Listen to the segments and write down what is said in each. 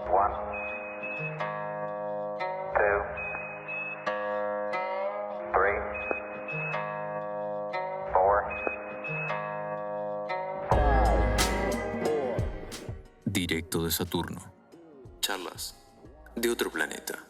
One, two, three, four. Directo de Saturno. Charlas de otro planeta.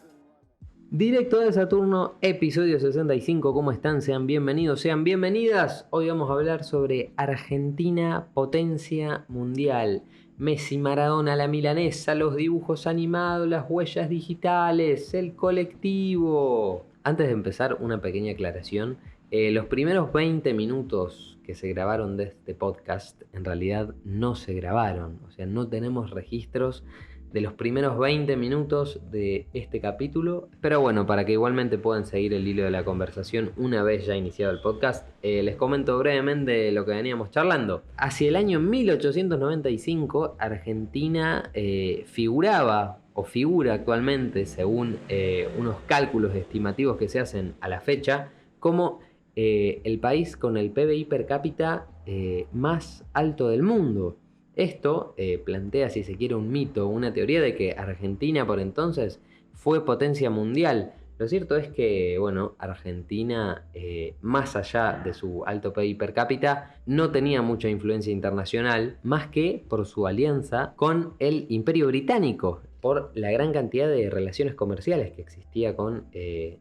Directo de Saturno, episodio 65. ¿Cómo están? Sean bienvenidos, sean bienvenidas. Hoy vamos a hablar sobre Argentina, potencia mundial. Messi, Maradona, la milanesa, los dibujos animados, las huellas digitales, el colectivo. Antes de empezar, una pequeña aclaración. Los primeros 20 minutos que se grabaron de este podcast en realidad no se grabaron. O sea, no tenemos registros de los primeros 20 minutos de este capítulo. Pero bueno, para que igualmente puedan seguir el hilo de la conversación una vez ya iniciado el podcast, les comento brevemente lo que veníamos charlando. Hacia el año 1895, Argentina figuraba o figura actualmente, según unos cálculos estimativos que se hacen a la fecha, como el país con el PBI per cápita más alto del mundo. Esto plantea, si se quiere, un mito, una teoría de que Argentina por entonces fue potencia mundial. Lo cierto es que, bueno, Argentina, más allá de su alto PIB per cápita, no tenía mucha influencia internacional, más que por su alianza con el Imperio Británico, por la gran cantidad de relaciones comerciales que existía con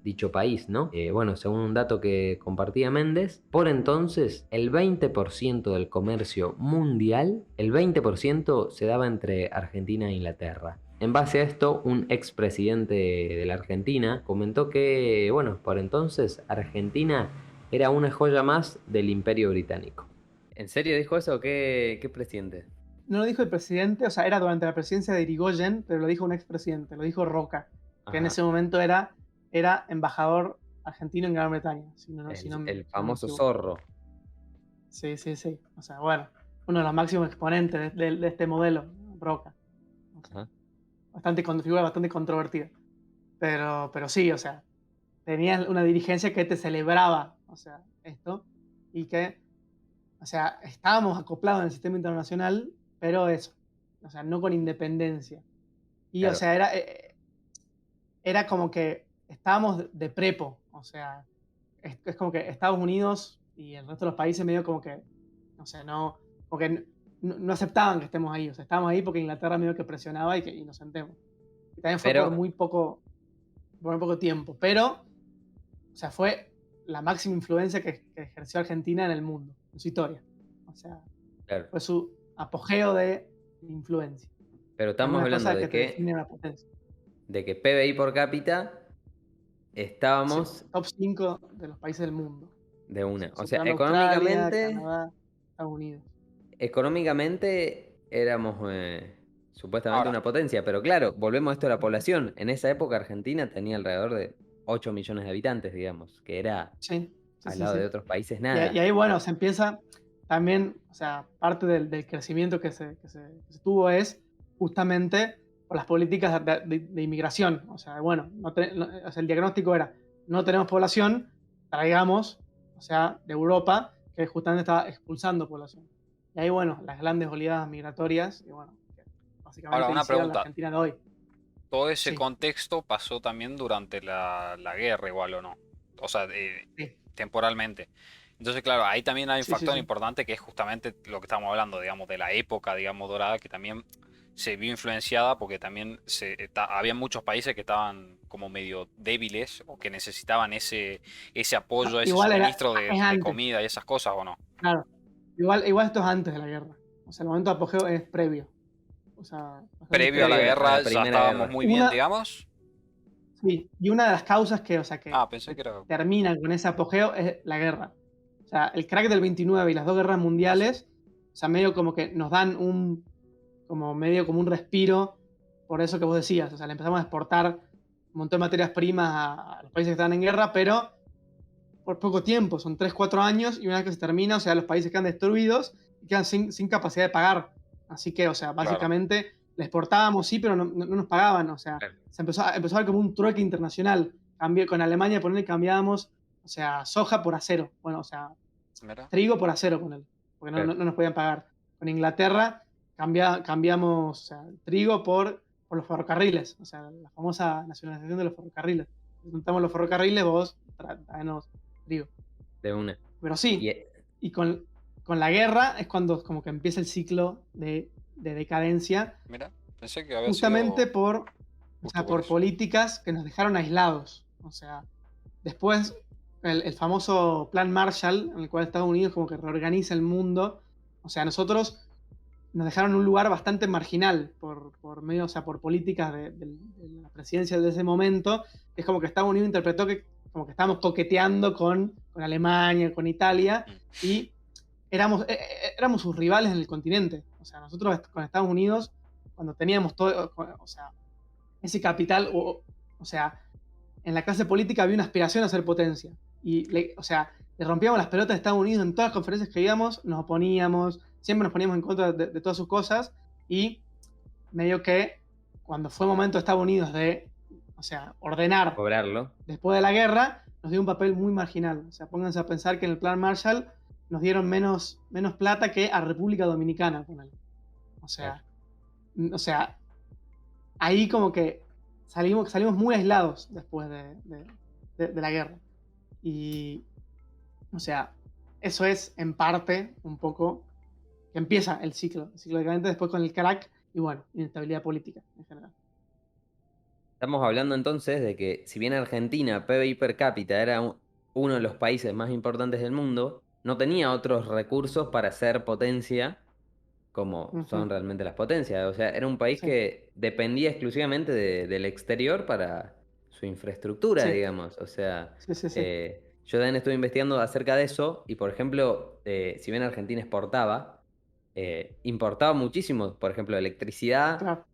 dicho país, ¿no? Bueno, según un dato que compartía Méndez, por entonces el 20% del comercio mundial, el 20% se daba entre Argentina e Inglaterra. En base a esto, un expresidente de la Argentina comentó que, bueno, por entonces Argentina era una joya más del Imperio Británico. ¿En serio dijo eso? ¿Qué presidente? No lo dijo el presidente, o sea, era durante la presidencia de Irigoyen, pero lo dijo un expresidente, lo dijo Roca, que en ese momento era embajador argentino en Gran Bretaña. El famoso zorro. Sí. O sea, bueno, uno de los máximos exponentes de este modelo, Roca. O sea, figura bastante controvertida. Pero sí, o sea, tenía una dirigencia que te celebraba, o sea, esto, y que, o sea, estábamos acoplados en el sistema internacional, pero eso, o sea, no con independencia. Y, claro, o sea, era como que estábamos de prepo, o sea, es como que Estados Unidos y el resto de los países medio como que, o sea, no, porque no aceptaban que estemos ahí, o sea, estábamos ahí porque Inglaterra medio que presionaba y nos sentemos. Y también fue por muy poco tiempo, pero, o sea, fue la máxima influencia que ejerció Argentina en el mundo, en su historia. O sea, claro, fue su apogeo de influencia. Pero estamos hablando de que PBI por cápita estábamos... Sí, top 5 de los países del mundo. De una. O sea, económicamente... Australia, Canadá, Estados Unidos. Económicamente éramos supuestamente una potencia, pero claro, volvemos a esto de la población. En esa época Argentina tenía alrededor de 8 millones de habitantes, digamos, que era al lado de otros países nada. Y ahí, bueno, se empieza también, o sea, parte del crecimiento que se tuvo es justamente por las políticas de inmigración. O sea, bueno, o sea, el diagnóstico era, no tenemos población, traigamos, o sea, de Europa, que justamente estaba expulsando población. Y ahí, bueno, las grandes oleadas migratorias, y bueno, básicamente ahora, una pregunta. La Argentina de hoy. ¿Todo ese contexto pasó también durante la guerra igual o no? O sea, temporalmente. Entonces, claro, ahí también hay un factor importante que es justamente lo que estamos hablando, digamos, de la época, digamos, dorada, que también se vio influenciada porque también había muchos países que estaban como medio débiles o que necesitaban ese apoyo, ese suministro de comida y esas cosas, ¿o no? Claro, igual esto es antes de la guerra. O sea, el momento de apogeo es previo. O sea, previo a la guerra ya estábamos muy bien, digamos. Sí, y una de las causas que, o sea, que pensé que era... terminan con ese apogeo es la guerra. O sea, el crack del 29 y las 2 guerras mundiales, o sea, medio como que nos dan como un respiro por eso que vos decías. O sea, le empezamos a exportar un montón de materias primas a los países que estaban en guerra, pero por poco tiempo, son 3-4 años, y una vez que se termina, o sea, los países quedan destruidos y quedan sin capacidad de pagar. Así que, o sea, básicamente le exportábamos, sí, pero no nos pagaban. O sea, se empezó a ver como un trueque internacional. Con Alemania, por él cambiábamos, o sea, soja por acero. Bueno, o sea, trigo por acero con él, porque no nos podían pagar. Con Inglaterra cambiamos, o sea, trigo por por los ferrocarriles, o sea, la famosa nacionalización de los ferrocarriles. Juntamos los ferrocarriles, vos traenos trigo. De una. Pero sí, y con la guerra es cuando como que empieza el ciclo de decadencia. Mira, pensé que había justamente sido por eso. políticas que nos dejaron aislados. O sea, después el famoso Plan Marshall, en el cual Estados Unidos como que reorganiza el mundo. O sea, nosotros nos dejaron en un lugar bastante marginal por medio, o sea, por políticas de la presidencia de ese momento. Es como que Estados Unidos interpretó que como que estábamos coqueteando con Alemania, con Italia, y éramos sus rivales en el continente. O sea, nosotros con Estados Unidos, cuando teníamos todo, o sea, ese capital, o sea, en la clase política había una aspiración a ser potencia. Y, o sea, le rompíamos las pelotas a Estados Unidos en todas las conferencias que íbamos, nos oponíamos, siempre nos poníamos en contra de todas sus cosas, y medio que cuando fue momento de Estados Unidos de, o sea, ordenar cobrarlo después de la guerra, nos dio un papel muy marginal. O sea, pónganse a pensar que en el Plan Marshall nos dieron menos plata que a República Dominicana. O sea, ahí como que salimos muy aislados después de la guerra. Y, o sea, eso es en parte un poco que empieza el ciclo decadente después con el crack y, bueno, inestabilidad política en general. Estamos hablando entonces de que si bien Argentina, PBI per cápita, era uno de los países más importantes del mundo, no tenía otros recursos para ser potencia como son realmente las potencias. O sea, era un país que dependía exclusivamente del exterior para su infraestructura, digamos. O sea, yo también estuve investigando acerca de eso y, por ejemplo, si bien Argentina exportaba, importaba muchísimo, por ejemplo, electricidad, Claro.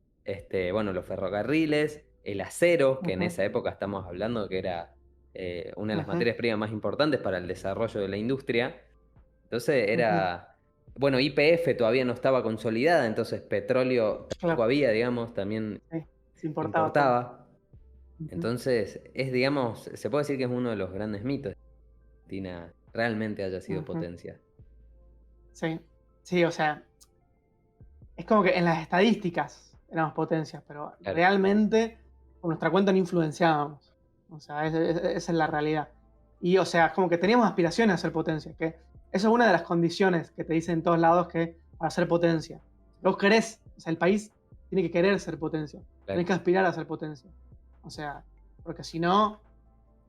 bueno, los ferrocarriles, el acero, que en esa época estamos hablando que era una de las materias primas más importantes para el desarrollo de la industria. Entonces era... Bueno, YPF todavía no estaba consolidada, entonces petróleo tampoco había, digamos, también se importaba. Entonces, digamos, se puede decir que es uno de los grandes mitos de que Argentina realmente haya sido potencia. Sí, o sea, es como que en las estadísticas éramos potencias, pero realmente por nuestra cuenta no influenciábamos. O sea, esa es la realidad. Y, o sea, como que teníamos aspiraciones a ser potencia, que eso es una de las condiciones que te dicen en todos lados que para ser potencia. Vos querés, o sea, el país tiene que querer ser potencia. Tenés que aspirar a ser potencia. O sea, porque si no,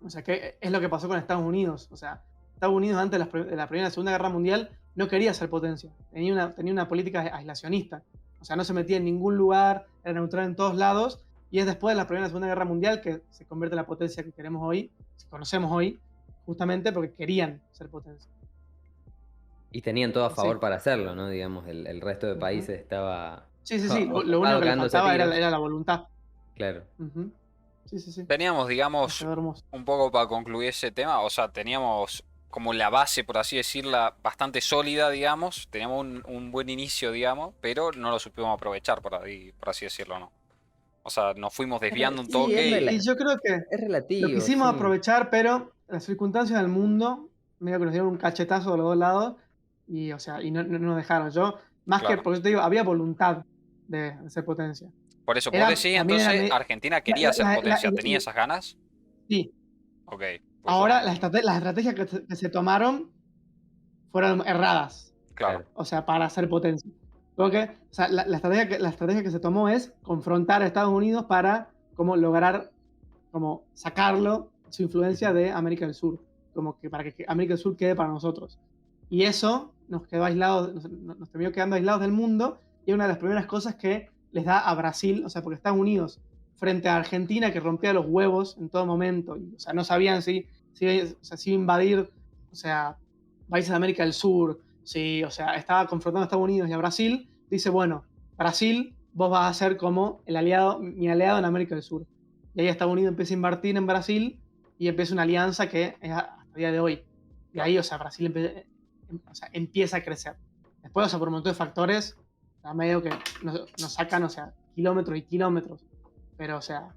o sea, ¿qué es lo que pasó con Estados Unidos? O sea, Estados Unidos antes de la Primera y la Segunda Guerra Mundial no quería ser potencia. Tenía una política aislacionista. O sea, no se metía en ningún lugar, era neutral en todos lados. Y es después de la Primera y la Segunda Guerra Mundial que se convierte en la potencia que queremos hoy, que conocemos hoy, justamente porque querían ser potencia. Y tenían todo a favor para hacerlo, ¿no? Digamos, el resto de países estaba... Sí. Lo único que le faltaba era la voluntad. Claro. Sí. Teníamos, digamos, un poco para concluir ese tema, o sea, teníamos como la base, por así decirla, bastante sólida, digamos. Teníamos un buen inicio, digamos, pero no lo supimos aprovechar, por así decirlo, ¿no? O sea, nos fuimos desviando un toque. Y yo creo que es relativo, lo quisimos aprovechar, pero las circunstancias del mundo medio que nos dieron un cachetazo de los dos lados y, o sea, y no nos dejaron. Yo, más que, porque yo te digo, había voluntad de ser potencia. Por eso, vos decís, entonces, Argentina quería ser potencia, ¿tenía esas ganas? Sí. Ok. Ahora, las estrategias que se tomaron fueron erradas. Claro. O sea, para ser potencia. Porque, o sea, la estrategia que se tomó es confrontar a Estados Unidos para como lograr como sacarlo, su influencia de América del Sur. Como que para que América del Sur quede para nosotros. Y eso nos quedó aislados, nos terminó quedando aislados del mundo. Y es una de las primeras cosas que les da a Brasil, o sea, porque Estados Unidos frente a Argentina, que rompía los huevos en todo momento, y, o sea, no sabían si invadir, o sea, países de América del Sur, o sea, estaba confrontando a Estados Unidos y a Brasil, dice, bueno, Brasil, vos vas a ser como mi aliado en América del Sur. Y ahí Estados Unidos empieza a invertir en Brasil y empieza una alianza que es hasta el día de hoy. Y ahí, o sea, Brasil empieza a crecer. Después, o sea, por un montón de factores, a medio que nos sacan, o sea, kilómetros y kilómetros. Pero, o sea,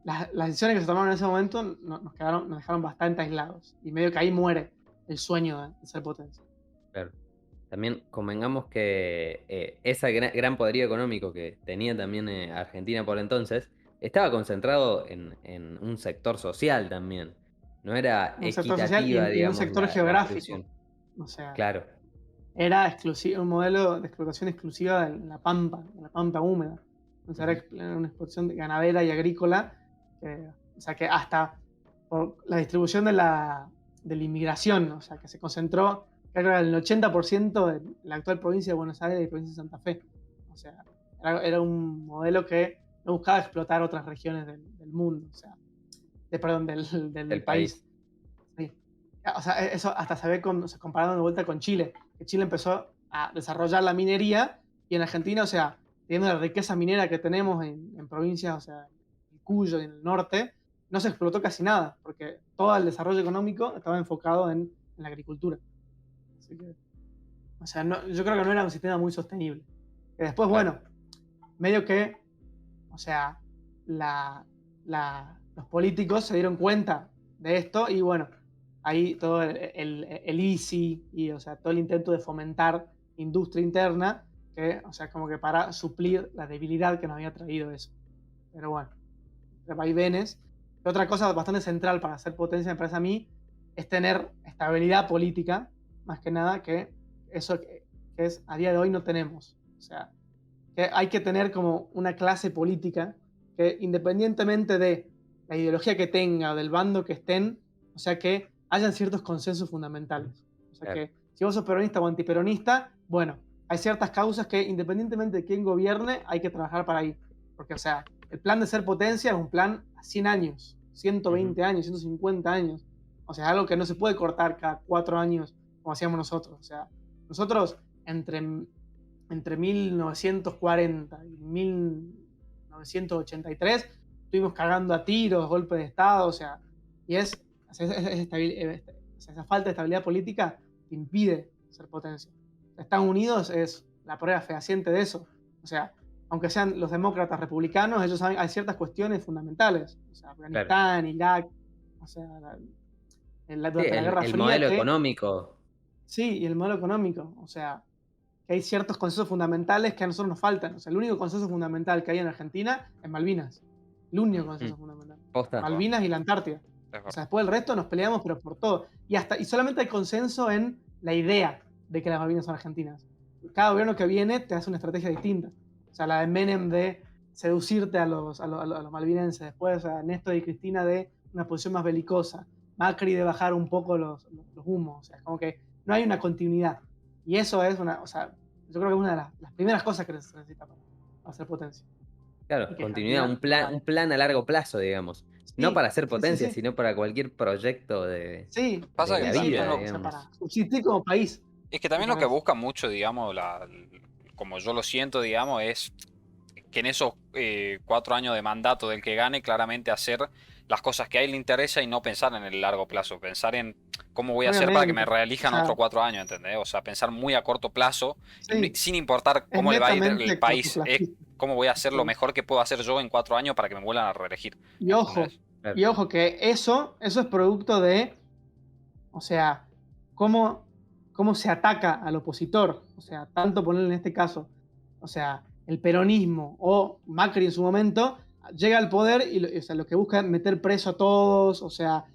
las decisiones que se tomaron en ese momento nos dejaron bastante aislados. Y medio que ahí muere el sueño de ser potencia. Claro. también convengamos que ese gran poderío económico que tenía también Argentina por entonces, estaba concentrado en un sector social también. No era Un sector social equitativa, y un digamos, sector la geográfico. distribución. O sea, Claro, era un modelo de explotación exclusiva en la pampa húmeda. O sea, era una explotación ganadera y agrícola. O sea, que hasta por la distribución de la inmigración, o sea, que se concentró, creo que era el 80% en la actual provincia de Buenos Aires y provincia de Santa Fe. O sea, era un modelo que no buscaba explotar otras regiones del mundo, o sea, del país. Sí. O sea, eso hasta se ve comparado de vuelta con Chile, que Chile empezó a desarrollar la minería y en Argentina, o sea, teniendo la riqueza minera que tenemos en provincias, o sea, en Cuyo y en el norte, no se explotó casi nada, porque todo el desarrollo económico estaba enfocado en la agricultura. Así que, o sea, yo creo que no era un sistema muy sostenible. Que después, bueno, medio que, o sea, los políticos se dieron cuenta de esto y bueno, ahí todo el ICI y, o sea, todo el intento de fomentar industria interna, que, o sea, como que para suplir la debilidad que nos había traído eso. Pero bueno, de vaivenes. Otra cosa bastante central para ser potencia, me parece a mí, es tener estabilidad política, más que nada, que eso que es a día de hoy no tenemos. O sea, que hay que tener como una clase política que independientemente de la ideología que tenga o del bando que estén, o sea, que hayan ciertos consensos fundamentales. O sea, que si vos sos peronista o antiperonista, bueno, hay ciertas causas que independientemente de quién gobierne, hay que trabajar para ahí. Porque, o sea, el plan de ser potencia es un plan a 100 años, 120 años, 150 años. O sea, algo que no se puede cortar cada 4 años como hacíamos nosotros. O sea, nosotros entre 1940 y 1983 estuvimos cagando a tiros, golpes de Estado, o sea, y esa falta de estabilidad política te impide ser potencia. Estados Unidos es la prueba fehaciente de eso. O sea, aunque sean los demócratas republicanos, ellos saben, hay ciertas cuestiones fundamentales. O sea, Afganistán, Irak, o sea, durante la Guerra Fría. El modelo económico. Sí, y el modelo económico. O sea, que hay ciertos consensos fundamentales que a nosotros nos faltan. O sea, el único consenso fundamental que hay en Argentina es Malvinas. El único consenso fundamental. Malvinas y la Antártida. O sea, después del resto nos peleamos, pero por todo. Y solamente hay consenso en la idea de que las Malvinas son argentinas. Cada gobierno que viene te hace una estrategia distinta. O sea, la de Menem de seducirte a los malvinenses. Después, o sea, Néstor y Cristina de una posición más belicosa. Macri de bajar un poco los humos. O sea, como que no hay una continuidad. Y eso es o sea, yo creo que es una de las primeras cosas que se necesita para hacer potencia. Claro, continuidad, un plan a largo plazo, digamos. Sí, no para hacer potencia, sino para cualquier proyecto de la vida, o sea, para subsistir como país. Es que también lo que busca mucho, digamos, como yo lo siento, digamos, es que en esos 4 años de mandato del que gane, claramente hacer las cosas que a él le interesa y no pensar en el largo plazo, pensar en cómo voy a hacer para que me reelijan otros 4 años, ¿entendés? O sea, pensar muy a corto plazo, sin importar cómo le va a ir el país, es cómo voy a hacer lo mejor que puedo hacer yo en 4 años para que me vuelvan a reelegir. Y ojo que eso es producto de, o sea, cómo se ataca al opositor. O sea, tanto ponerle en este caso, o sea, el peronismo o Macri en su momento llega al poder y o sea, lo que busca es meter preso a todos, o sea,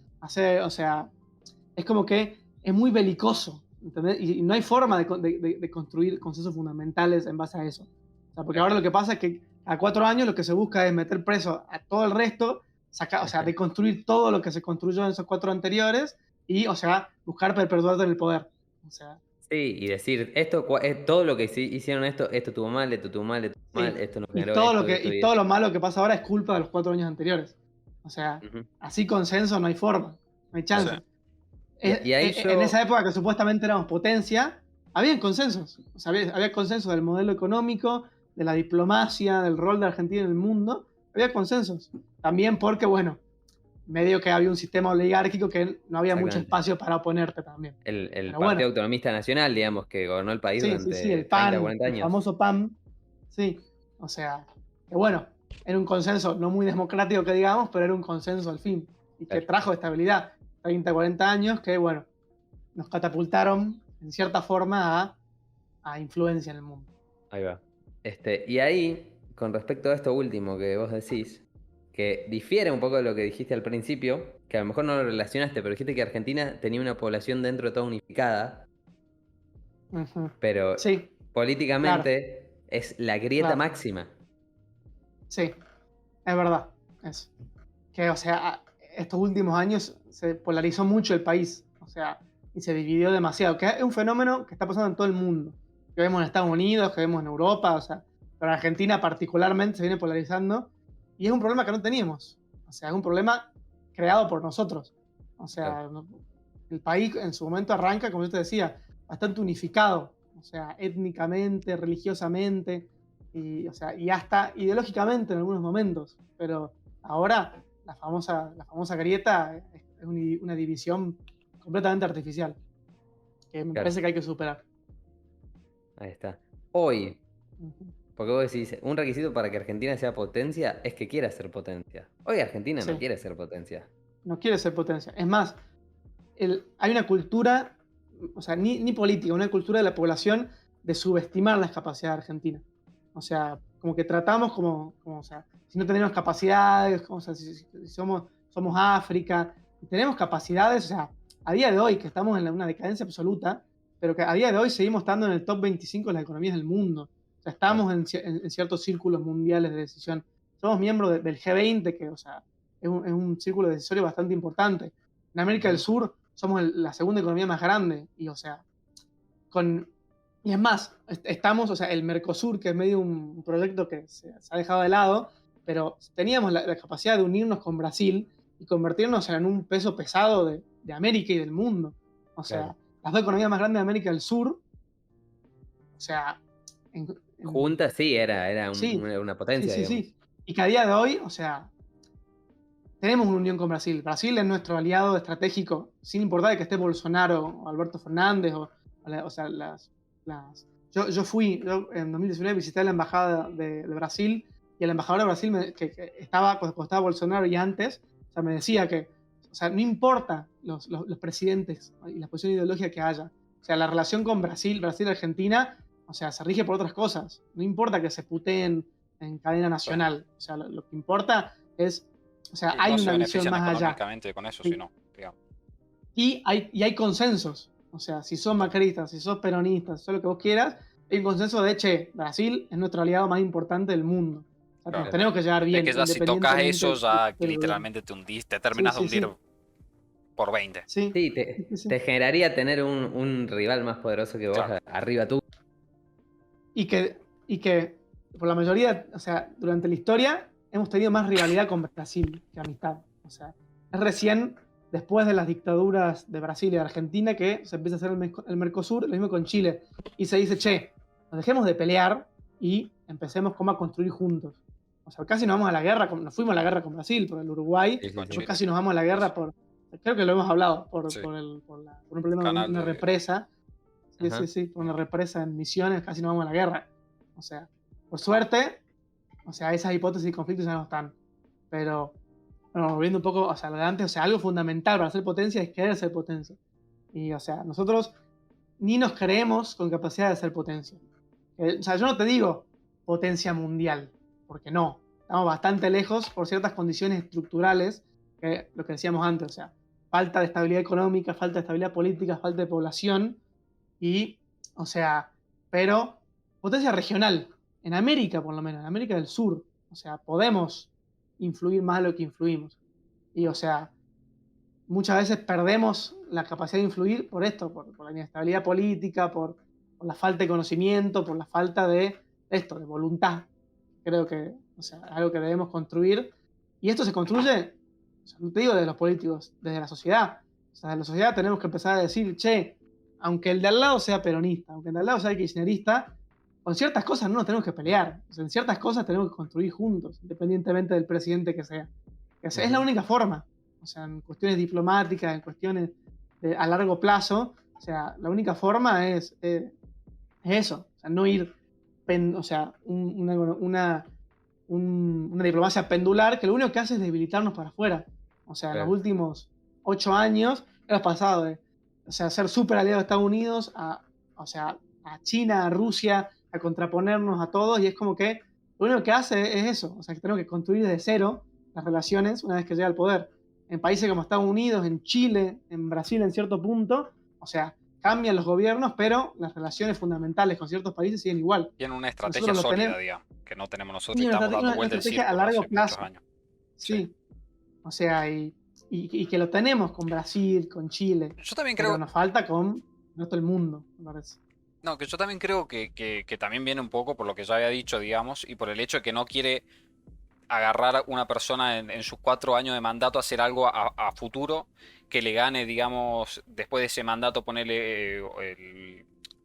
es como que es muy belicoso, ¿entendés? Y no hay forma de construir consensos fundamentales en base a eso. O sea, porque ahora lo que pasa es que a 4 años lo que se busca es meter preso a todo el resto, o sea, deconstruir todo lo que se construyó en esos 4 anteriores y, o sea, buscar perpetuarte en el poder. O sea, sí, y decir, todo lo que hicieron esto tuvo mal, esto tuvo mal, esto no generó todo lo malo que pasa ahora es culpa de los 4 años anteriores. O sea, así consenso no hay forma, no hay chance. En esa época que supuestamente éramos potencia, había consensos. O sea, había consensos del modelo económico, de la diplomacia, del rol de Argentina en el mundo. Había consensos. También porque, bueno, medio que había un sistema oligárquico que no había mucho espacio para oponerte también. El Partido Autonomista Nacional, digamos, que gobernó el país durante el PAN, 30, 40 años. El famoso PAN. Sí, o sea, que bueno, era un consenso no muy democrático que digamos, pero era un consenso al fin. Y que trajo estabilidad. 30, 40 años que, bueno, nos catapultaron en cierta forma a a influencia en el mundo. Ahí va. Y ahí, con respecto a esto último que vos decís, que difiere un poco de lo que dijiste al principio, que a lo mejor no lo relacionaste, pero dijiste que Argentina tenía una población dentro de todo unificada, pero sí, políticamente es la grieta máxima. Sí, es verdad. Es que, o sea, estos últimos años se polarizó mucho el país, o sea, y se dividió demasiado, que es un fenómeno que está pasando en todo el mundo, que vemos en Estados Unidos, que vemos en Europa, o sea, pero Argentina particularmente se viene polarizando, y es un problema que no teníamos, o sea, es un problema creado por nosotros, o sea, el país en su momento arranca, como yo te decía, bastante unificado, o sea, étnicamente, religiosamente, y, o sea, y hasta ideológicamente en algunos momentos, pero ahora la famosa grieta es una división completamente artificial, que me parece que hay que superar. Ahí está. Hoy, porque vos decís, un requisito para que Argentina sea potencia es que quiera ser potencia. Hoy Argentina no quiere ser potencia. No quiere ser potencia. Es más, hay una cultura, o sea, ni política, una cultura de la población de subestimar las capacidades de Argentina. O sea, como que tratamos como o sea, si no tenemos capacidades, o sea, si somos África, tenemos capacidades, o sea, a día de hoy, que estamos en una decadencia absoluta, pero que a día de hoy seguimos estando en el top 25 de las economías del mundo. O sea, estamos en ciertos círculos mundiales de decisión. Somos miembros del G20, que, o sea, es un círculo decisorio bastante importante. En América del Sur somos la segunda economía más grande, y, o sea, y es más, estamos, o sea, el Mercosur, que es medio un proyecto que se ha dejado de lado, pero teníamos la capacidad de unirnos con Brasil y convertirnos en un peso pesado de América y del mundo. O sea, las dos economías más grandes de América del Sur, o sea... juntas sí, era una potencia. Sí. Y que a día de hoy, o sea, tenemos una unión con Brasil. Brasil es nuestro aliado estratégico, sin importar que esté Bolsonaro o Alberto Fernández, o sea, yo en 2019 visité la embajada de Brasil, y el embajador de Brasil que estaba cuando estaba Bolsonaro y antes, o sea, me decía que, o sea, no importa los presidentes y la posición ideológica que haya, o sea, la relación con Brasil-Argentina, o sea, se rige por otras cosas. No importa que se puteen en cadena nacional, o sea, lo que importa es, o sea, hay una visión más allá. Económicamente con eso, sino, digamos. Y hay consensos. O sea, si sos macristas, si sos peronistas, si sos lo que vos quieras, hay un consenso de, che, Brasil es nuestro aliado más importante del mundo. O sea, nos tenemos que llevar bien. Es que ya si tocas eso, ya literalmente te hundís, te terminas de hundir por 20. Sí, te generaría tener un rival más poderoso que vos arriba tú. Y que por la mayoría, o sea, durante la historia hemos tenido más rivalidad con Brasil que amistad. O sea, es recién después de las dictaduras de Brasil y de Argentina que se empieza a hacer el Mercosur, lo mismo con Chile. Y se dice, che, nos dejemos de pelear y empecemos como a construir juntos. O sea, casi nos vamos a la guerra, nos fuimos a la guerra con Brasil, por el Uruguay, casi nos vamos a la guerra creo que lo hemos hablado, por un problema de una represa. Sí, por una represa en Misiones, casi nos vamos a la guerra. O sea, por suerte, o sea, esas hipótesis y conflictos ya no están. Pero, bueno, volviendo un poco hacia adelante, o sea, algo fundamental para ser potencia es querer ser potencia. Y, o sea, nosotros ni nos creemos con capacidad de ser potencia. O sea, yo no te digo potencia mundial, porque no. Estamos bastante lejos por ciertas condiciones estructurales, que lo que decíamos antes, o sea, falta de estabilidad económica, falta de estabilidad política, falta de población, y, o sea, pero potencia regional, en América por lo menos, en América del Sur, o sea, podemos influir más de lo que influimos. Y, o sea, muchas veces perdemos la capacidad de influir por esto, por la inestabilidad política, por la falta de conocimiento, por la falta de voluntad. Creo que, o sea, algo que debemos construir. Y esto se construye, o sea, no te digo de los políticos, desde la sociedad. O sea, desde la sociedad tenemos que empezar a decir, che, aunque el de al lado sea peronista, aunque el de al lado sea kirchnerista, con ciertas cosas no nos tenemos que pelear. O sea, en ciertas cosas tenemos que construir juntos, independientemente del presidente que sea. Es la única forma. O sea, en cuestiones diplomáticas, en cuestiones a largo plazo, o sea, la única forma es eso. O sea, no ir, o sea, una diplomacia pendular que lo único que hace es debilitarnos para afuera. O sea, en los últimos 8 años hemos pasado de, o sea, ser súper aliados de Estados Unidos a, o sea, a China, a Rusia, a contraponernos a todos, y es como que lo único que hace es eso, o sea, que tenemos que construir desde cero las relaciones una vez que llega al poder. En países como Estados Unidos, en Chile, en Brasil en cierto punto, o sea, cambian los gobiernos, pero las relaciones fundamentales con ciertos países siguen igual. Tienen una estrategia sólida, digamos, que no tenemos nosotros y una estamos dando vueltas en estrategia a círculo largo hace plazo. muchos años. Sí. O sea, y que lo tenemos con Brasil, con Chile. Yo también pero creo. nos falta con todo el mundo, me parece. No, que yo también creo que también viene un poco por lo que ya había dicho, digamos, y por el hecho de que no quiere agarrar a una persona en sus 4 años de mandato a hacer algo a futuro que le gane, digamos, después de ese mandato, ponerle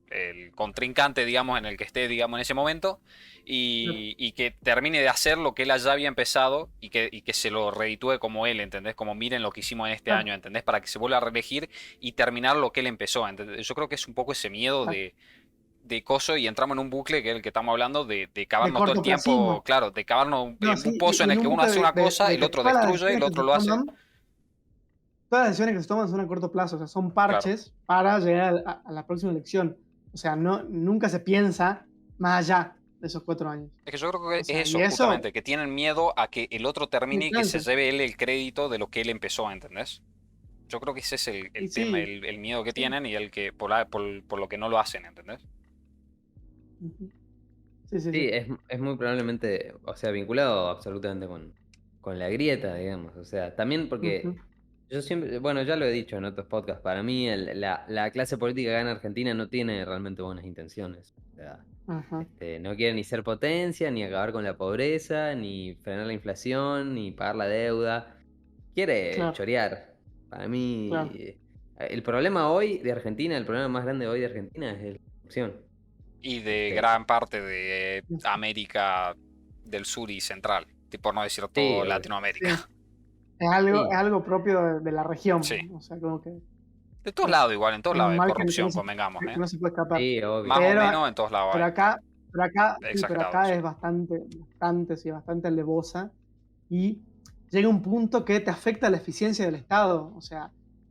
el contrincante, digamos, en el que esté, digamos, en ese momento, y que termine de hacer lo que él ya había empezado y que se lo reditúe como él, ¿entendés? Como miren lo que hicimos en este año, ¿entendés? Para que se vuelva a reelegir y terminar lo que él empezó, ¿entendés? Yo creo que es un poco ese miedo de coso, y entramos en un bucle que es el que estamos hablando de cavarnos todo el tiempo, claro, de cavarnos un pozo en el que uno hace una cosa, el otro destruye y el otro lo hace. Todas las decisiones que se toman son a corto plazo, o sea, son parches para llegar a la próxima elección. O sea, nunca se piensa más allá de esos 4 años. Es que yo creo que es eso, justamente, que tienen miedo a que el otro termine y que se lleve él el crédito de lo que él empezó, ¿entendés? Yo creo que ese es el tema, el miedo que tienen y el que por lo que no lo hacen, ¿entendés? Sí, es muy probablemente, o sea, vinculado absolutamente con la grieta, digamos. O sea, también porque yo siempre, bueno, ya lo he dicho en otros podcasts, para mí la clase política acá en Argentina no tiene realmente buenas intenciones. O sea, no quiere ni ser potencia, ni acabar con la pobreza, ni frenar la inflación, ni pagar la deuda. Quiere chorear. Para mí, el problema hoy de Argentina, el problema más grande hoy de Argentina es la corrupción. Y de gran parte de América del Sur y Central, por no decir todo Latinoamérica. Sí. Es algo propio de la región. Sí. O sea, como que de todos lados igual, en todos lados hay corrupción, convengamos. No se puede escapar. Sí, obvio. Más o menos en todos lados. Pero acá es bastante alevosa, y llega un punto que te afecta la eficiencia del Estado. O sea,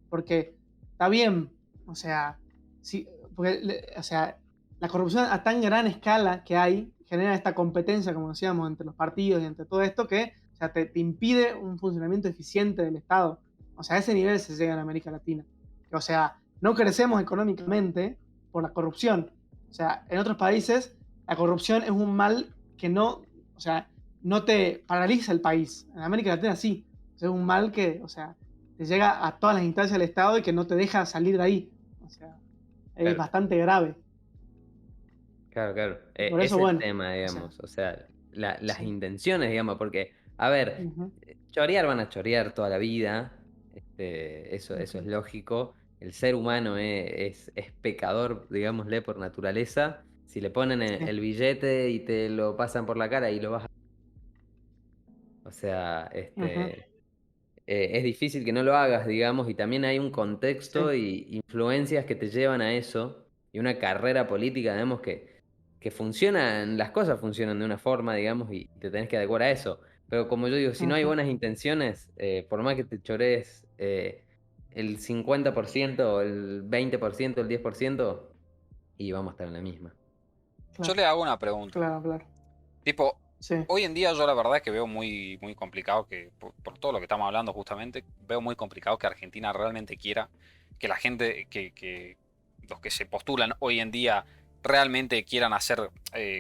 porque está bien, o sea, la corrupción a tan gran escala que hay genera esta competencia, como decíamos, entre los partidos y entre todo esto, que o sea, te impide un funcionamiento eficiente del Estado. O sea, a ese nivel se llega en América Latina. O sea, no crecemos económicamente por la corrupción. O sea, en otros países la corrupción es un mal que no te paraliza el país. En América Latina sí. O sea, es un mal que, o sea, te llega a todas las instancias del Estado y que no te deja salir de ahí. O sea, es bastante grave. Claro. Por eso, es el tema, digamos. O sea, las intenciones, digamos, porque, a ver, chorear van a chorear toda la vida. Eso es lógico. El ser humano es pecador, digámosle, por naturaleza. Si le ponen el billete y te lo pasan por la cara y lo vas a... O sea, es difícil que no lo hagas, digamos, y también hay un contexto y influencias que te llevan a eso, y una carrera política, digamos, que funcionan, las cosas funcionan de una forma, digamos, y te tenés que adecuar a eso. Pero como yo digo, si no hay buenas intenciones, por más que te chorees el 50%, el 20%, el 10%, y vamos a estar en la misma. Yo le hago una pregunta. Claro. Tipo, hoy en día yo la verdad es que veo muy, muy complicado que, por todo lo que estamos hablando justamente, veo muy complicado que Argentina realmente quiera, que la gente, que los que se postulan hoy en día realmente quieran hacer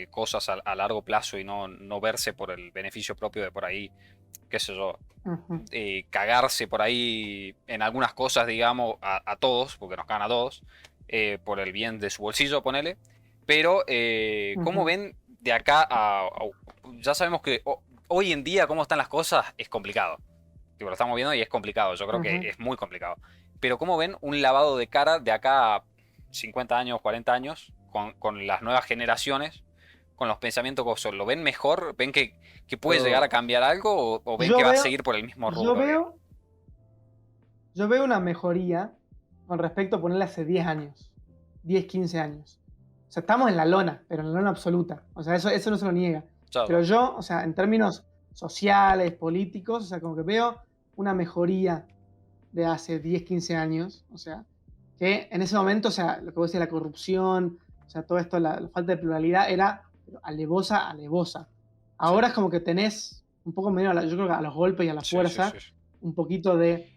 cosas a largo plazo y no verse por el beneficio propio de por ahí, qué sé yo, cagarse por ahí en algunas cosas, digamos, a todos, porque nos cagan a todos, por el bien de su bolsillo, ponele. Pero, ¿cómo ven de acá ya sabemos que hoy en día cómo están las cosas es complicado. Lo estamos viendo y es complicado, yo creo que es muy complicado. Pero ¿cómo ven un lavado de cara de acá a 50 años, 40 años, con las nuevas generaciones, con los pensamientos cosas? ¿Lo ven mejor? ¿Ven que puede llegar a cambiar algo o ven que va a seguir por el mismo rubro? Yo veo una mejoría con respecto a ponerle hace 10 años, 10, 15 años. O sea, estamos en la lona, pero en la lona absoluta. O sea, eso no se lo niega. Claro. Pero yo, o sea, en términos sociales, políticos, o sea, como que veo una mejoría de hace 10, 15 años. O sea, que en ese momento, o sea, lo que vos decís, la corrupción, o sea, todo esto, la falta de pluralidad era alevosa. Ahora es como que tenés un poco medio, yo creo que a los golpes y a la fuerza, un poquito de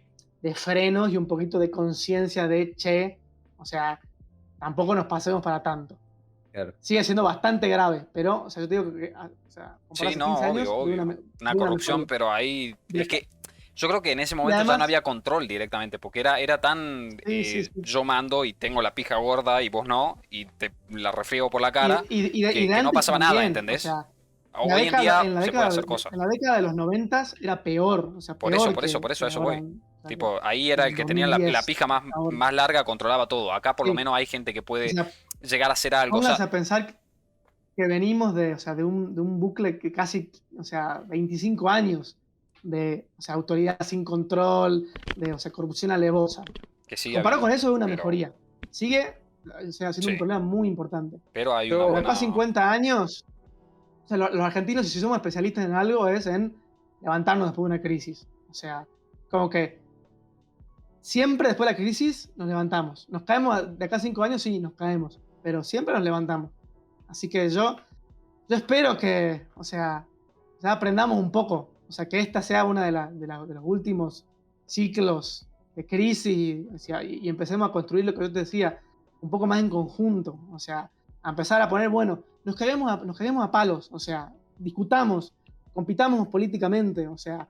frenos y un poquito de conciencia de, che, o sea, tampoco nos pasemos para tanto. Claro. Sigue siendo bastante grave, pero, o sea, yo te digo que, o sea, sí, no, 15 años, obvio. Una corrupción, pero ahí, es que yo creo que en ese momento además, ya no había control directamente, porque era tan, yo mando y tengo la pija gorda y vos no, y te la refriego por la cara, que no pasaba nada, ¿entendés? O sea, hoy en día se puede hacer cosas. En la década de los 90 era peor, o sea, por eso eso voy. Tipo, ahí era el que tenía la pija más larga, controlaba todo. Acá por lo menos hay gente que puede llegar a hacer algo. Pónganse a pensar que venimos de un bucle que casi, 25 años de, autoridad sin control, de, corrupción alevosa. Comparado con eso es una mejoría. Sigue, siendo un problema muy importante. Pero hay una buena... Después de 50 años, los argentinos, si somos especialistas en algo, es en levantarnos después de una crisis. O sea, como que siempre después de la crisis nos levantamos. Nos caemos de acá a 5 años, sí, nos caemos. Pero siempre nos levantamos. Así que yo espero que, ya aprendamos un poco. O sea, que esta sea una de los últimos ciclos de crisis y empecemos a construir lo que yo te decía, un poco más en conjunto. O sea, a empezar a poner, bueno, nos caguemos a palos. O sea, discutamos, compitamos políticamente. O sea,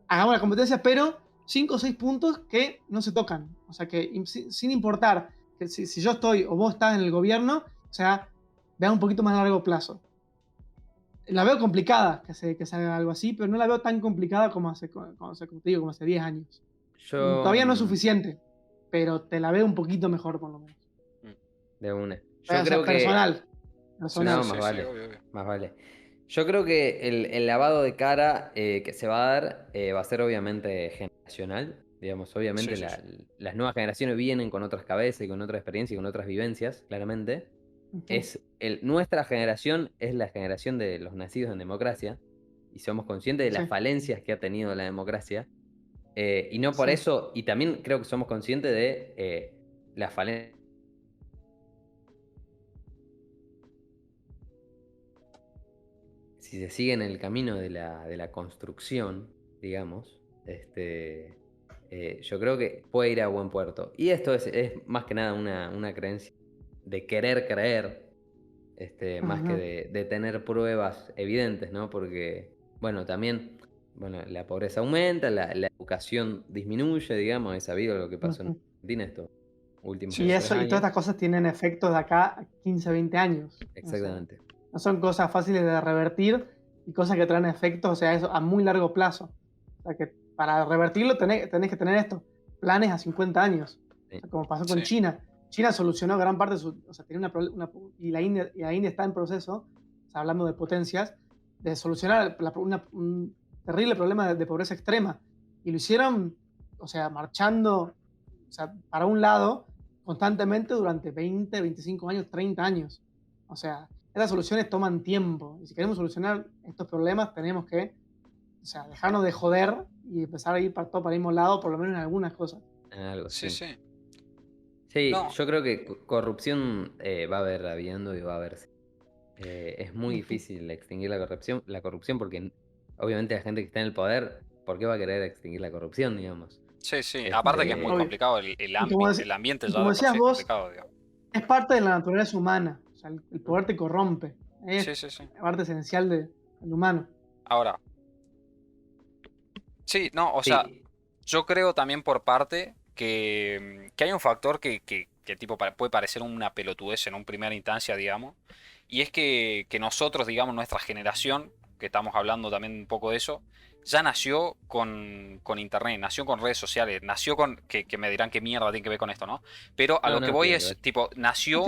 hagamos la competencia, pero 5 o 6 puntos que no se tocan. O sea, que sin importar que si yo estoy o vos estás en el gobierno, o sea, vea un poquito más a largo plazo. La veo complicada que se haga algo así, pero no la veo tan complicada como hace 10 años. Todavía no es suficiente, pero te la veo un poquito mejor por lo menos. De una. Yo creo personal. No, más vale. Yo creo que el lavado de cara que se va a dar va a ser obviamente generacional. Digamos, obviamente las nuevas generaciones vienen con otras cabezas y con otra experiencia y con otras vivencias, claramente. Nuestra generación es la generación de los nacidos en democracia y somos conscientes de las falencias que ha tenido la democracia y no por eso, y también creo que somos conscientes de las falencias. Si se sigue en el camino de la construcción, digamos, yo creo que puede ir a buen puerto. Y esto es más que nada una creencia de querer creer, más que de tener pruebas evidentes, ¿no? Porque, bueno, también la pobreza aumenta, la educación disminuye, digamos, es sabido lo que pasó en Argentina estos últimos años. Y todas estas cosas tienen efectos de acá a 15, 20 años. Exactamente. No son cosas fáciles de revertir y cosas que traen efectos, eso a muy largo plazo. O sea, que para revertirlo tenés que tener planes a 50 años. Sí. O sea, como pasó con China. China solucionó gran parte de su... O sea, tenía y la India está en proceso, hablando de potencias, de solucionar un terrible problema de pobreza extrema. Y lo hicieron, marchando, para un lado, constantemente durante 20, 25 años, 30 años. O sea, estas soluciones toman tiempo. Y si queremos solucionar estos problemas, tenemos que dejarnos de joder y empezar a ir para el mismo lado, por lo menos en algunas cosas. Algo, sí. Sí, no. Yo creo que corrupción va a haber habiendo y va a haber. Es muy difícil extinguir la corrupción porque obviamente la gente que está en el poder, ¿por qué va a querer extinguir la corrupción, digamos? Sí. Aparte que es muy complicado el ambiente ya como de decías vos, complicado, digamos. Es parte de la naturaleza humana. O sea, el poder te corrompe. Es parte esencial del humano. Ahora. sea, yo creo también por parte que hay un factor que tipo puede parecer una pelotudez en un primera instancia, digamos, y es que nosotros, digamos, nuestra generación, que estamos hablando también un poco de eso, ya nació con internet, nació con redes sociales, nació con, que me dirán qué mierda tiene que ver con esto, ¿no? Pero a lo que voy es, tipo, nació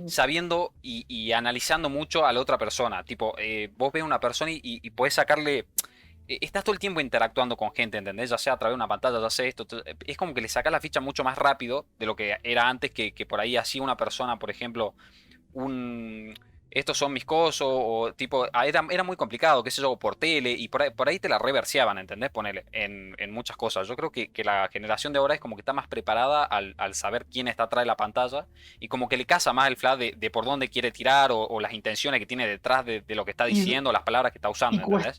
sabiendo y analizando mucho a la otra persona, tipo, vos ves una persona y podés sacarle... Estás todo el tiempo interactuando con gente, ¿entendés? Ya sea a través de una pantalla, ya sea esto. Es como que le sacas la ficha mucho más rápido de lo que era antes, que por ahí hacía una persona, por ejemplo, estos son mis cosos, o tipo, era muy complicado, qué sé yo, por tele, y por ahí te la reverseaban, ¿entendés? Ponele, en muchas cosas. Yo creo que la generación de ahora es como que está más preparada al saber quién está atrás de la pantalla, y como que le casa más el flash de por dónde quiere tirar, o las intenciones que tiene detrás de lo que está Y, diciendo, las palabras que está y usando, ¿entendés?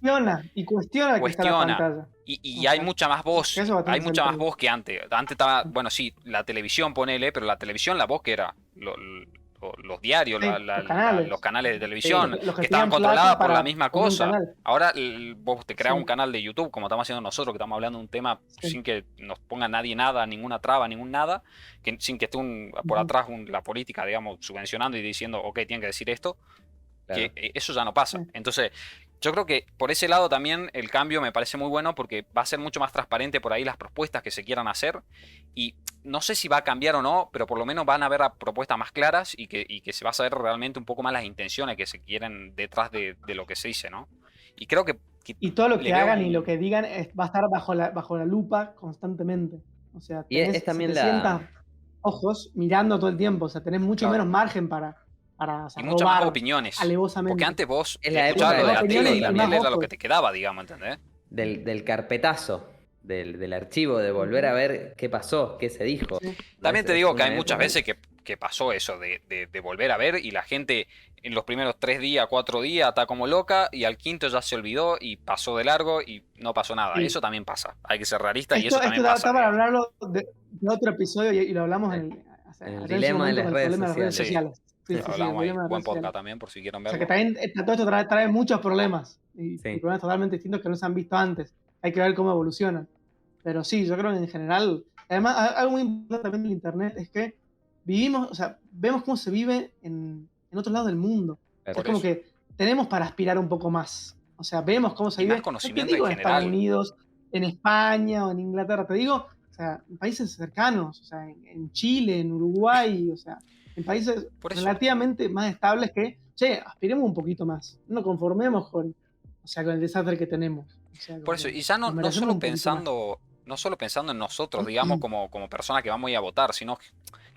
cuestiona que está en la Cuestiona. pantalla. Y O hay sea, mucha más que voz, eso es hay bastante mucha más central. voz que antes. Antes estaba, bueno, sí, la televisión ponele, pero la televisión, la voz que era, los diarios, Sí, los canales de Sí, televisión, los que que estaban tenían plata controladas por la para misma poner un cosa. canal. Ahora vos te creas un Sí, canal de YouTube, como estamos haciendo nosotros, que estamos hablando de un tema sí. sin que nos ponga nadie nada, ninguna traba, ningún nada, sin que esté por Ujú, atrás la política, digamos, subvencionando y diciendo, ok, tienen que decir esto, que claro. eso ya no pasa. sí. Entonces, yo creo que por ese lado también el cambio me parece muy bueno porque va a ser mucho más transparente por ahí las propuestas que se quieran hacer, y no sé si va a cambiar o no, pero por lo menos van a haber propuestas más claras, y que se va a saber realmente un poco más las intenciones que se quieren detrás de lo que se dice, ¿no? Y creo que Y todo lo le que veo hagan y lo que digan va a estar bajo la lupa constantemente. O sea, Y es tenés también 700 ojos mirando todo el tiempo. O sea, tenés mucho menos Claro. margen para o sea, Y muchas más robar opiniones. Porque alevosamente. antes vos es la época escuchabas lo de de Más las la tele opiniones y y píldoras, más miel era lo que ojos. te quedaba, digamos, ¿entendés? del carpetazo, del archivo, de volver a Ujú, ver qué pasó, qué se dijo. sí. ¿No? También te Es digo que hay una muchas época. veces que pasó eso de volver a ver, y la gente en los primeros 3 días, 4 días está como loca, y al quinto ya se olvidó y pasó de largo y no pasó nada. Sí. Eso también pasa. Hay que ser realista y eso Esto también está pasa, para digamos. hablarlo de otro episodio y lo hablamos eh, o sea, en el allá en su dilema de momento las con el redes problema de las redes sociales. Sí, sociales. Sí, lo sí, sí, el hablamos ahí. problema de las Buen redes podcast sociales. también, por si quieren O sea, que verlo. también todo esto trae muchos problemas y Sí. problemas totalmente distintos que no se han visto antes. Hay que ver cómo evolucionan. Pero sí, yo creo que en general, además, algo muy importante también del Internet es que vivimos, o sea, vemos cómo se vive en otros lados del mundo. O sea, es Por como eso. que tenemos para aspirar un poco más. O sea, vemos cómo se Y más vive, no te conocimiento en digo en Estados general. Unidos, en España o en Inglaterra, te digo, o sea, en países cercanos, o sea, en Chile, en Uruguay, o sea, en países Por eso. relativamente más estables que, che, aspiremos un poquito más, no nos conformemos o sea, con el desastre que tenemos. O sea, Por como eso, que y ya nos no merecemos solo un poquito más. pensando, no solo pensando en nosotros, digamos, como personas que vamos a ir a votar, sino que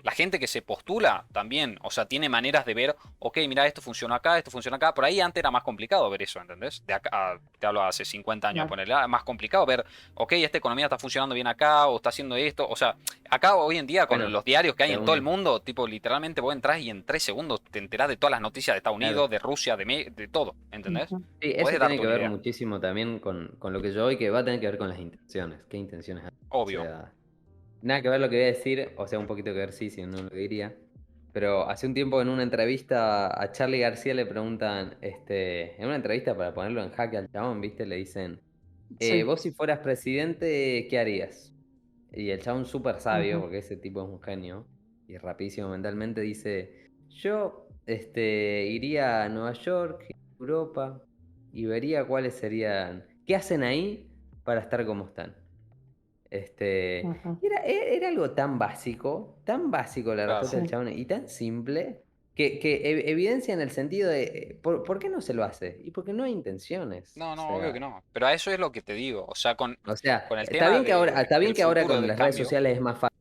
la gente que se postula también, o sea, tiene maneras de ver, ok, mira, esto funciona acá, esto funciona acá. Por ahí antes era más complicado ver eso, ¿entendés? De acá, te hablo hace 50 años, Claro. ponerle, era más complicado ver, ok, esta economía está funcionando bien acá, o está haciendo esto. O sea, acá hoy en día con Bueno, los diarios que hay en todo el según, mundo, tipo, literalmente vos entrás y en 3 segundos te enterás de todas las noticias de Estados claro. Unidos, de Rusia, de todo, ¿entendés? Ujú. Sí, eso Puedes tiene darte que una ver idea, muchísimo también con lo que yo hoy, que va a tener que ver con las intenciones. ¿Qué intenciones hay? O obvio. sea, nada que ver lo que voy a decir, o sea, un poquito que ver sí, si no lo que diría. Pero hace un tiempo en una entrevista a Charlie García le preguntan, en una entrevista para ponerlo en jaque al chabón, ¿viste? Le dicen, Sí. vos si fueras presidente, ¿qué harías? Y el chabón súper sabio, Ujú. porque ese tipo es un genio y rapidísimo mentalmente, dice, yo iría a Nueva York, Europa, y vería cuáles serían, qué hacen ahí para estar como están. Ujú. Era algo tan básico la Claro. respuesta del Sí. chabón y tan simple, que evidencia en el sentido de, ¿por qué no se lo hace? Y porque no hay intenciones. No, O no, obvio que sea, no. Pero a eso es lo que te digo. O sea, con el está tema bien que ahora, está bien del que ahora futuro con del las redes cambio. sociales es más fácil.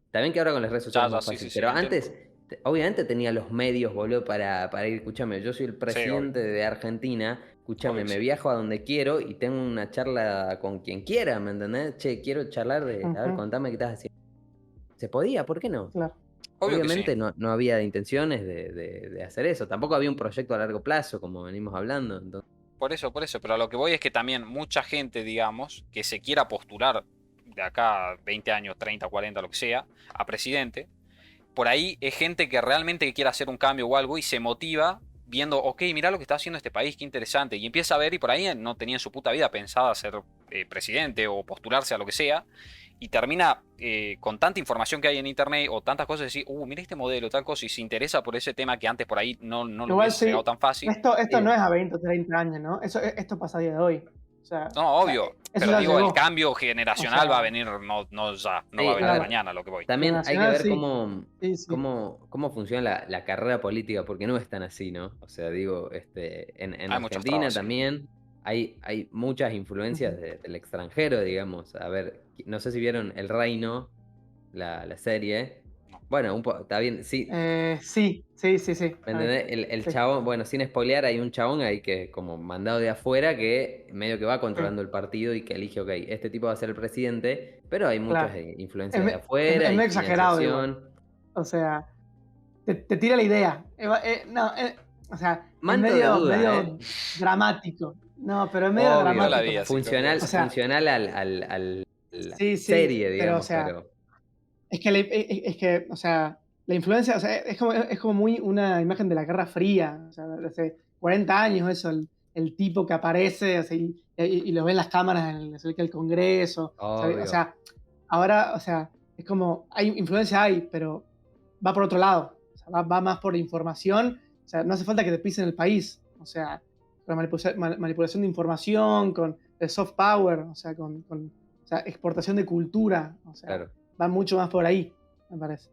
Está bien que ahora con las redes sociales Ya, es ya, más sí, sí, fácil, sí, pero entiendo. antes, obviamente tenía los medios, boludo, para ir, escúchame, yo soy el Sí, obvio. presidente de Argentina, Obvio escúchame, que me sí. viajo a donde quiero y tengo una charla con quien quiera, ¿me entendés? Che, quiero charlar a ver, Ujú. contame qué estás haciendo. ¿Se podía? ¿Por qué no? Claro. Obvio que sí. Obviamente no había intenciones de hacer eso, tampoco había un proyecto a largo plazo, como venimos hablando, entonces, Por eso, por eso. Pero a lo que voy es que también mucha gente, digamos, que se quiera postular de acá a 20 años, 30, 40, lo que sea, a presidente, por ahí es gente que realmente quiere hacer un cambio o algo y se motiva viendo, ok, mirá lo que está haciendo este país, qué interesante. Y empieza a ver, y por ahí no tenía en su puta vida pensada ser presidente o postularse a lo que sea. Y termina con tanta información que hay en internet o tantas cosas, decir, mira este modelo, tal cosa, y se interesa por ese tema que antes por ahí no le Igual hubiese llegado sí, tan fácil. esto no sí, es a 20 o 30 años, ¿no? Esto pasa a día de hoy. No, O sea, obvio, eso pero ya digo, el llegó. cambio O generacional va a sea, venir, no ya, no va a sí, a venir ver, claro, mañana, a lo que voy. también hay que generacional ver sí. Sí, sí. cómo funciona la carrera política, porque no es tan así, ¿no? O sea, digo, en Hay muchas Argentina trabas, sí. también hay muchas influencias Ujú. del extranjero, digamos. A ver, no sé si vieron El Reino, la serie. Bueno, está bien, sí. Sí. ¿Me entendés? El chabón, bueno, sin spoilear, hay un chabón ahí que como mandado de afuera que medio que va controlando el partido y que elige, ok, este tipo va a ser el presidente, pero hay muchas influencias de afuera Es y medio exagerado igual. financiación. O sea, te tira la idea. O sea, es Manto de duda, medio dramático. No, pero es medio Obvio, dramático. la vida, funcional, o sea, funcional al la sí, serie, pero o digamos, sea, pero... es que, o sea, la influencia, o sea, es como muy una imagen de la Guerra Fría, o sea, de hace 40 años eso, el tipo que aparece, o sea, y lo ven las cámaras en el Congreso, Obvio. o sea, ahora, o sea, es como, hay influencia pero va por otro lado, o sea, va más por la información, o sea, no hace falta que te pisen el país, o sea, con la manipulación de información, con el soft power, o sea, o sea, exportación de cultura, o sea, Claro. va mucho más por ahí, me parece.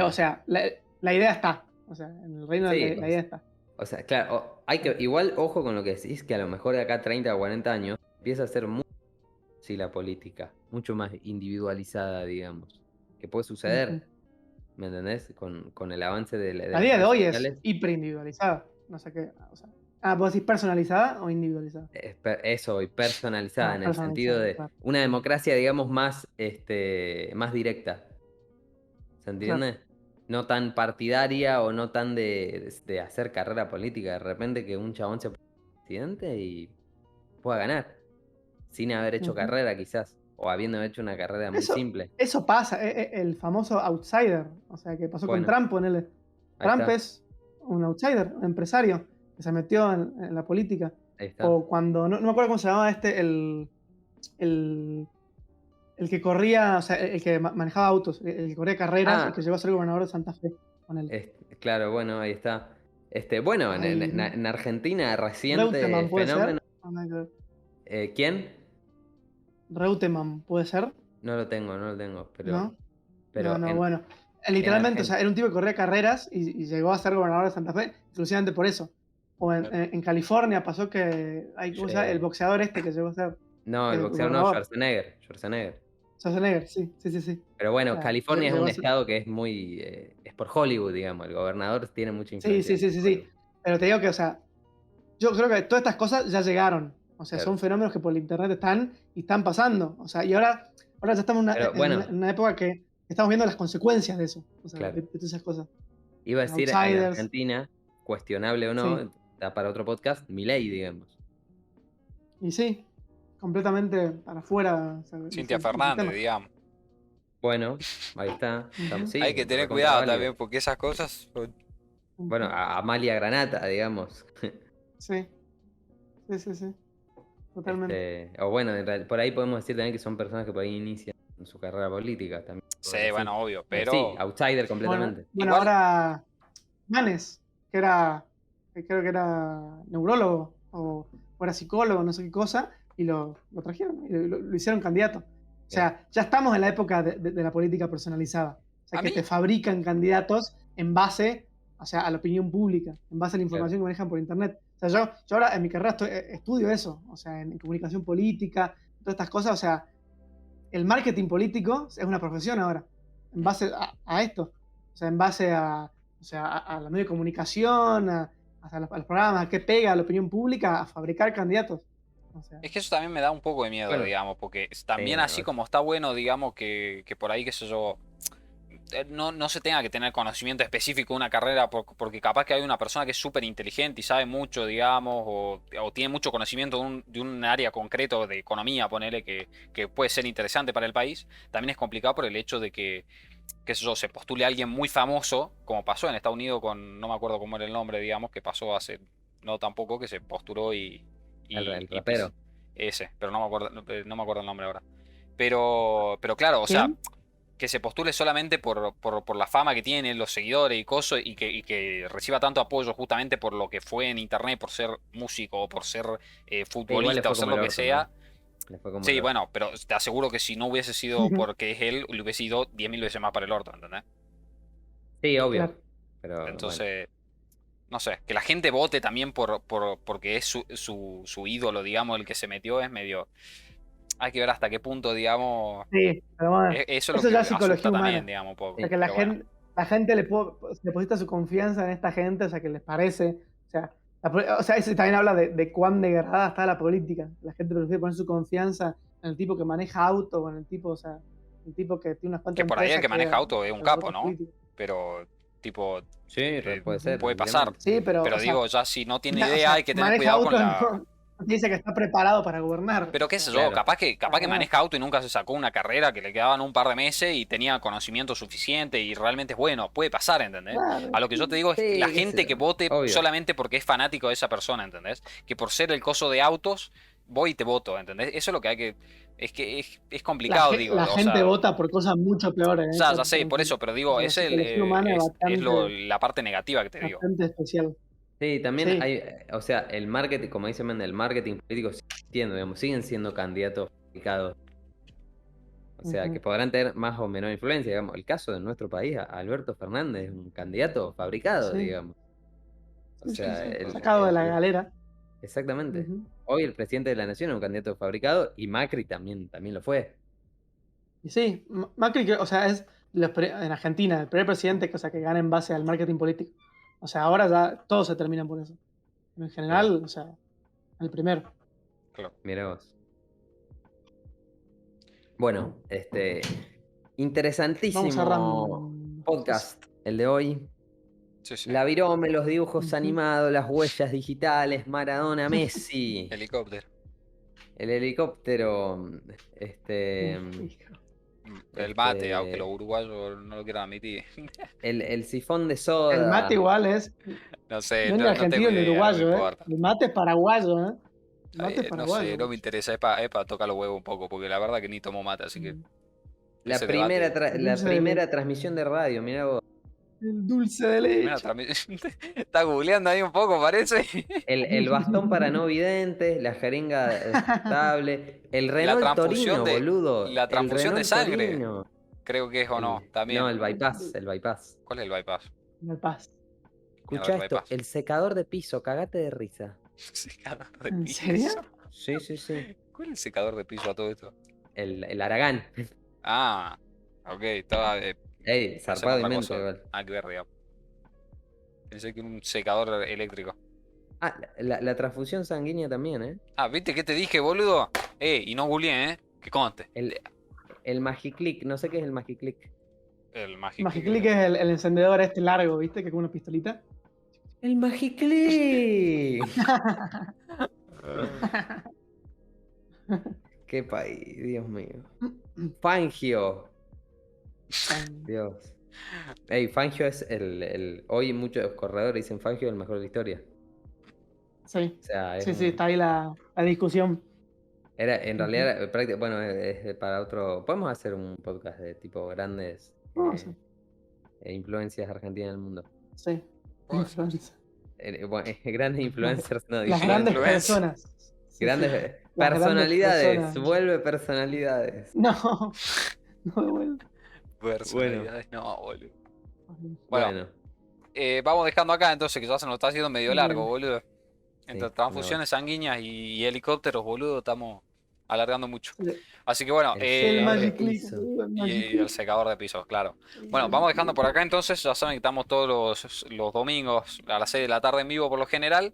O sea, la idea está, o sea, en el reino sí, la idea está. O sea, claro, hay que, igual ojo con lo que decís, que a lo mejor de acá a 30 o 40 años empieza a ser muy, sí, la política, mucho más individualizada, digamos, que puede suceder, ¿me entendés? Con el avance de La día de hoy es sociales. hiper individualizada, no sé qué, o sea, ¿vos decís personalizada o individualizada? Eso, y personalizada, en el sentido de claro. una democracia, digamos, más, más directa, ¿se entiende? Claro. No tan partidaria o no tan de hacer carrera política, de repente que un chabón se presidente y pueda ganar, sin haber hecho carrera quizás, o habiendo hecho una carrera muy simple. Eso pasa, el famoso outsider, o sea, que pasó con Trump, ponele. Trump es un outsider, un empresario que se metió en la política. Ahí está. O cuando, no me acuerdo cómo se llamaba el que corría, o sea, el que manejaba autos, el que corría carreras y que llegó a ser gobernador de Santa Fe, ponele. Claro, bueno, ahí está. Bueno, en Argentina, reciente Reutemann, ¿puede fenómeno. ser? ¿Quién? Reutemann, ¿puede ser? No lo tengo, pero... ¿No? Pero no, bueno. Literalmente, o sea, era un tipo que corría carreras y llegó a ser gobernador de Santa Fe exclusivamente por eso. O en California pasó que hay, ¿cómo se llama? El boxeador este que llegó a ser No, el boxeador no, Schwarzenegger. Schwarzenegger, sí. Pero bueno, O sea, California es un estado que es muy... es por Hollywood, digamos. El gobernador tiene mucha influencia. Sí. Pero te digo que, o sea, yo creo que todas estas cosas ya llegaron. O sea, Claro. son fenómenos que por el internet están pasando. O sea, y ahora ya estamos en una época que estamos viendo las consecuencias de eso. O sea, de todas esas cosas. Iba a decir, en Argentina, cuestionable o no, da para otro podcast, Milei, digamos. Y sí, completamente para afuera. O sea, Cintia Fernández, digamos. Bueno, ahí está. Sí, hay que tener cuidado también, porque esas cosas son... Bueno, Amalia Granata, digamos. Sí. Totalmente. O bueno, por ahí podemos decir también que son personas que por ahí inician su carrera política también. Sí, bueno, obvio, pero... Sí, outsider completamente. Bueno, ahora Manes, creo que era neurólogo o era psicólogo, no sé qué cosa, y lo trajeron, y lo hicieron candidato. O sea, ya estamos en la época de la política personalizada. O sea, que te fabrican candidatos en base, o sea, a la opinión pública, en base a la información que manejan por internet. O sea, yo ahora en mi carrera estudio eso, o sea, en comunicación política, todas estas cosas, o sea, el marketing político es una profesión ahora, en base a esto. O sea, en base a la medio de comunicación, a los programas, a qué pega a la opinión pública, a fabricar candidatos. O sea, es que eso también me da un poco de miedo, digamos, porque también así como está bueno, digamos, que por ahí, qué sé yo, no se tenga que tener conocimiento específico de una carrera, porque capaz que hay una persona que es súper inteligente y sabe mucho, digamos, o tiene mucho conocimiento de un área concreto de economía, ponele, que puede ser interesante para el país. También es complicado por el hecho de que, qué sé yo, se postule a alguien muy famoso, como pasó en Estados Unidos con, no me acuerdo cómo era el nombre, digamos, que pasó hace no tampoco, que se postuló el rapero. Ese, pero no me acuerdo el nombre ahora. Pero claro, o sea, que se postule solamente por la fama que tiene, los seguidores y cosas, y que reciba tanto apoyo justamente por lo que fue en internet, por ser músico, o por ser futbolista, o ser lo que sea. Sí, bueno, pero te aseguro que si no hubiese sido porque es él, le hubiese ido 10.000 veces más para el orto, ¿entendés? Sí, obvio. Claro. Pero, entonces, no sé, que la gente vote también porque es su ídolo, digamos, el que se metió, es medio... hay que ver hasta qué punto, digamos, Sí, pero bueno, eso es lo eso que ya es psicología asusta humana. también, digamos, un poco. O sea, que la gente le deposita su confianza en esta gente, o sea, que les parece. O sea, eso también habla de cuán degradada está la política. La gente prefiere poner su confianza en el tipo que maneja auto, o en el tipo, o sea, el tipo que tiene unas cuantas Que por ahí el empresas que maneja auto es un los capo, otros ¿no? políticos. Pero, tipo, Sí, puede ser. puede pasar. Sí, pero Pero o sea, digo, ya si no tiene o idea, sea, hay que tener maneja cuidado con auto, la... no te dice que está preparado para gobernar. Pero O qué sé sea, yo, Claro. capaz que Claro. maneja auto y nunca se sacó una carrera que le quedaban un par de meses y tenía conocimiento suficiente y realmente es bueno. Puede pasar, ¿entendés? claro. A lo que yo te digo es Sí, la qué sé gente yo. que vote Obvio. solamente porque es fanático de esa persona, ¿entendés? Que por ser el coso de autos, voy y te voto, ¿entendés? Eso es lo que hay que... Es que es complicado, digo. La O gente sea, vota por cosas mucho peores. ya sé, por eso, pero digo, La es, psicología humana es la parte negativa que te digo. bastante especial. Sí, también Sí. hay, o sea, el marketing, como dice Mende, el marketing político sigue existiendo, digamos, siguen siendo candidatos fabricados. O sea, que podrán tener más o menor influencia, digamos. El caso de nuestro país, Alberto Fernández es un candidato fabricado, Sí. digamos. O sea, Sacado de la galera. Exactamente. Ujú. Hoy el presidente de la nación es un candidato fabricado y Macri también lo fue. Y sí, Macri, o sea, es en Argentina el primer presidente que gana en base al marketing político. O sea, ahora ya todos se terminan por eso. Pero en general, o sea, el primero. Claro. Mirá vos. Bueno, interesantísimo Vamos cerrando. podcast el de hoy. Sí, sí. La virome, los dibujos Ujú. animados, las huellas digitales, Maradona, Messi, Helicóptero. el helicóptero, El mate, aunque los uruguayos no lo quieran admitir. el sifón de soda. El mate igual es. No sé, No es ni no argentino tengo ni idea, uruguayo, no me ¿eh? importa. El mate es paraguayo, ¿eh? El mate es No paraguayo. sé, no me interesa, es para tocar los huevos un poco, porque la verdad que ni tomo mate, así que La ese primera, debate- la Dulce de primera leche. transmisión de radio, mirá vos. El dulce de primera leche. transmisión. Está googleando ahí un poco, parece. El bastón para no videntes, la jeringa estable, el Renault transfusión Torino, de- boludo. la El transfusión de Renault sangre. Torino. Creo que es o no, también. No, el bypass, el bypass. ¿Cuál es el bypass? En el Paz. Escucha el esto, bypass. el secador de piso, cagate de risa. Secador de ¿En piso. serio? Sí, sí, sí. ¿Cuál es el secador de piso a todo esto? El Aragán. Ah, ok, estaba. Ey, Pensé en zarpado otra invento cosa. igual. Nada que ver, digamos. Pensé que era un secador eléctrico. Ah, la transfusión sanguínea también, ¿eh? Ah, ¿viste qué te dije, boludo? Y no googleé, que conste. El Magiclick, no sé qué es el Magiclick. El Magic Magiclick es el encendedor este largo, ¿viste? Que es como una pistolita. ¡El Magiclick! Qué país, Dios mío. Fangio. Dios. Ey, Fangio es hoy muchos corredores dicen Fangio es el mejor de la historia. Sí, O sea, es sí, está ahí la discusión. en realidad, bueno, es para otro. Podemos hacer un podcast de tipo grandes Sí. influencias argentinas en el mundo. Sí. Pues, Influencer. Bueno, grandes influencers, no Las dije. grandes influencer. personas. Sí, Grandes sí. Las personalidades. grandes personas. Vuelve personalidades. No, no me vuelvo. personalidades, no, boludo. Bueno, Vamos dejando acá entonces, que ya se nos está haciendo medio largo, boludo. Entre Sí, transfusiones sanguíneas y helicópteros, boludo, estamos alargando mucho. Sí. Así que bueno, El El secador de Magic piso. Click. y el secador de pisos, claro. Bueno, vamos dejando por acá entonces. Ya saben que estamos todos los domingos a las 6 de la tarde en vivo por lo general.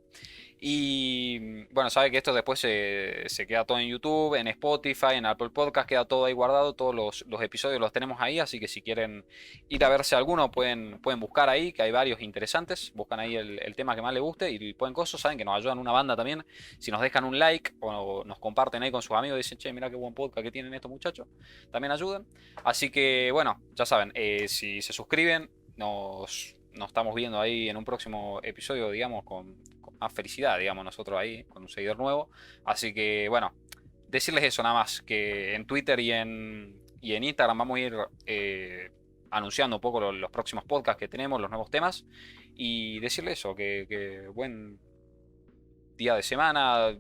Y bueno, saben que esto después se queda todo en YouTube, en Spotify, en Apple Podcast, queda todo ahí guardado. Todos los episodios los tenemos ahí. Así que si quieren ir a verse alguno, pueden buscar ahí, que hay varios interesantes. Buscan ahí el tema que más les guste y pueden cosas. Saben que nos ayudan una banda también. Si nos dejan un like o nos comparten ahí con sus amigos, dicen, che, mira qué buen podcast que tienen estos muchachos, también ayudan. Así que bueno, ya saben, si se suscriben, nos estamos viendo ahí en un próximo episodio, digamos, con más felicidad, digamos, nosotros ahí, con un seguidor nuevo. Así que bueno, decirles eso nada más, que en Twitter y en Instagram vamos a ir anunciando un poco los próximos podcasts que tenemos, los nuevos temas. Y decirles eso, que buen día de semana,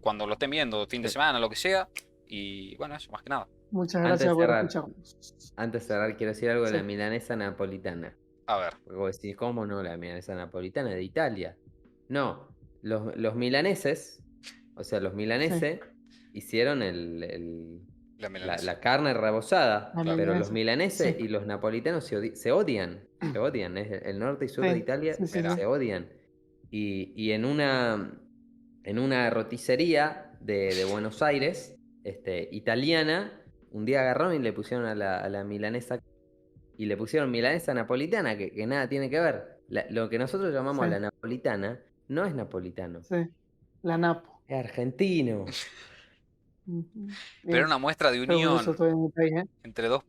cuando lo estén viendo, fin de semana, lo que sea. Y bueno, eso, más que nada. Muchas gracias por cerrar. escucharnos. Antes de cerrar, quiero decir algo de Sí. la milanesa napolitana. A ver. Porque vos decís, ¿cómo no la milanesa napolitana de Italia? No, los milaneses, o sea, los milaneses hicieron la carne rebozada, pero los milaneses y los napolitanos se odian. Se odian. El norte y sur de Italia se odian. Y en una roticería de Buenos Aires, italiana, un día agarraron y le pusieron a la milanesa, y le pusieron milanesa napolitana, que nada tiene que ver. Lo que nosotros llamamos la napolitana no es napolitano. Sí, la napo. Es argentino. Pero una muestra de unión entre dos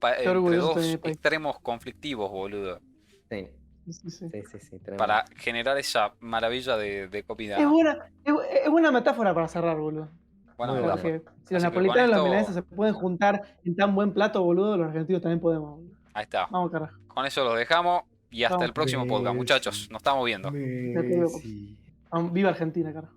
extremos conflictivos, boludo. Sí. Para generar esa maravilla de comida. Es buena metáfora para cerrar, boludo. Bueno, si los napolitanos y los milanesas se pueden juntar en tan buen plato, boludo, los argentinos también podemos, boludo. Ahí está. Vamos, carajo. Con eso los dejamos y hasta el próximo podcast, muchachos. Nos estamos viendo. Viva Argentina, carajo.